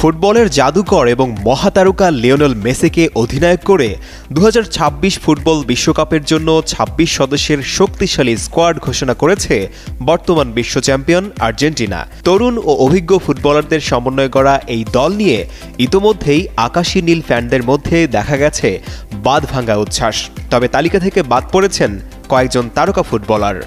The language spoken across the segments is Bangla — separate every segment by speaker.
Speaker 1: ফুটবলের জাদুকর এবং মহাতারকা লিওনেল মেসিকে অধিনায়ক করে 2026 ফুটবল বিশ্বকাপের জন্য 26 সদস্যের শক্তিশালী স্কোয়াড ঘোষণা করেছে বর্তমান বিশ্ব চ্যাম্পিয়ন আর্জেন্টিনা। তরুণ ও অভিজ্ঞ ফুটবলারদের সমন্বয় করা এই দল নিয়ে ইতোমধ্যেই আকাশী নীল ফ্যানদের মধ্যে দেখা গেছে বাঁধভাঙা উচ্ছ্বাস। তবে তালিকা থেকে বাদ পড়েছেন কয়েকজন তারকা ফুটবলার।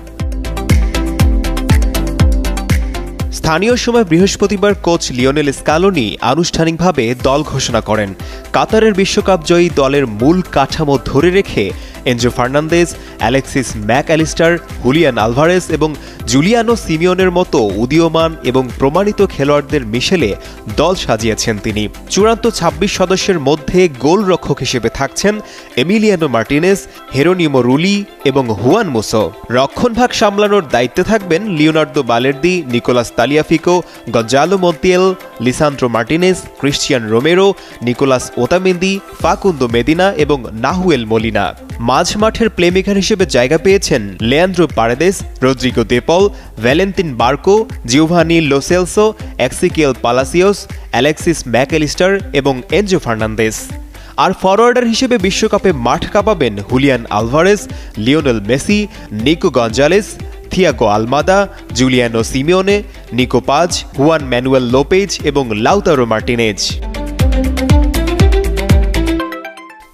Speaker 1: স্থানীয় সময় বৃহস্পতিবার কোচ লিওনেল স্কালোনি আনুষ্ঠানিকভাবে দল ঘোষণা করেন। কাতারের বিশ্বকাপ জয়ী দলের মূল কাঠামো ধরে রেখে Enzo Fernandez, Alexis Mac Allister, Julian Alvarez এবং জুলিয়ানো সিমিওনের মতো উদীয়মান এবং প্রমাণিত খেলোয়াড়দের মিশেলে দল সাজিয়েছেন তিনি। চূড়ান্ত 26 সদস্যের মধ্যে গোলরক্ষক হিসেবে থাকছেন এমিলিয়ানো মার্টিনেজ, হেরোনিমো রুলি এবং হুয়ান মুসো। রক্ষণভাগ সামলানোর দায়িত্বে থাকবেন Leonardo Balerdi, Nicolas Tagliafico, Gonzalo Montiel, Lisandro Martinez, Cristian Romero, Nicolas Otamendi, Facundo Medina এবং নাহুয়েল মলিনা। মাঝ মাঠের প্লেমেকার হিসেবে জায়গা পেয়েছেন Leandro Paredes, Rodrigo De Paul, Valentin Barco, Giovani Lo Celso, Exequiel Palacios, Alexis Mac Allister এবং এনজো ফার্নান্দেজ। আর ফরওয়ার্ডার হিসেবে বিশ্বকাপে মাঠ কাঁপাবেন Julian Alvarez, Lionel Messi, Nico Gonzalez, Thiago Almada, Giuliano Simeone, Nicco পাজ, হুয়ান ম্যানুয়েল লোপেজ এবং লাউতারো মার্টিনেজ।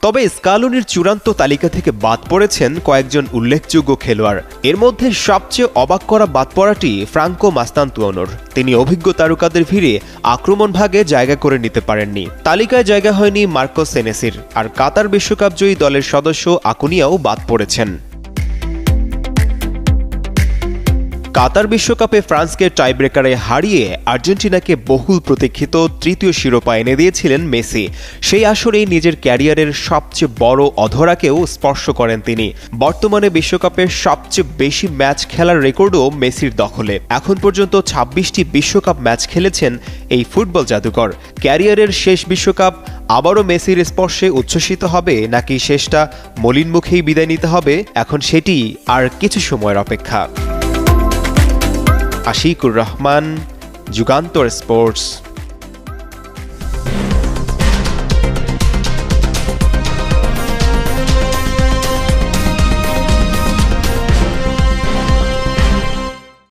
Speaker 1: তবে স্কালোনির চূড়ান্ত তালিকা থেকে বাদ পড়েছেন কয়েকজন উল্লেখযোগ্য খেলোয়াড়। এর মধ্যে সবচেয়ে অবাক করা বাদ পড়াটি ফ্রাঙ্কো মাস্তান্তুয়ানোর। তিনি অভিজ্ঞ তারকাদের ভিড়ে আক্রমণ ভাগে জায়গা করে নিতে পারেননি। তালিকায় জায়গা হয়নি মার্কো সেনেসির। আর কাতার বিশ্বকাপ জয়ী দলের সদস্য আকুনিয়াও বাদ পড়েছেন। কাতার বিশ্বকাপে ফ্রান্সকে টাইব্রেকারে হারিয়ে আর্জেন্টিনাকে বহুল প্রতীক্ষিত তৃতীয় শিরোপা এনে দিয়েছিলেন মেসি। সেই আসরেই নিজের ক্যারিয়ারের সবচেয়ে বড় অধরাকেও স্পর্শ করেন তিনি। বর্তমানে বিশ্বকাপের সবচেয়ে বেশি ম্যাচ খেলার রেকর্ডও মেসির দখলে। এখন পর্যন্ত 26টি বিশ্বকাপ ম্যাচ খেলেছেন এই ফুটবল জাদুকর। ক্যারিয়ারের শেষ বিশ্বকাপ আবারও মেসির স্পর্শে উচ্ছ্বসিত হবে নাকি শেষটা মলিন মুখেই বিদায় নিতে হবে, এখন সেটি আর কিছু সময়ের অপেক্ষা। আশিকুর রহমান, যুগান্তর স্পোর্টস।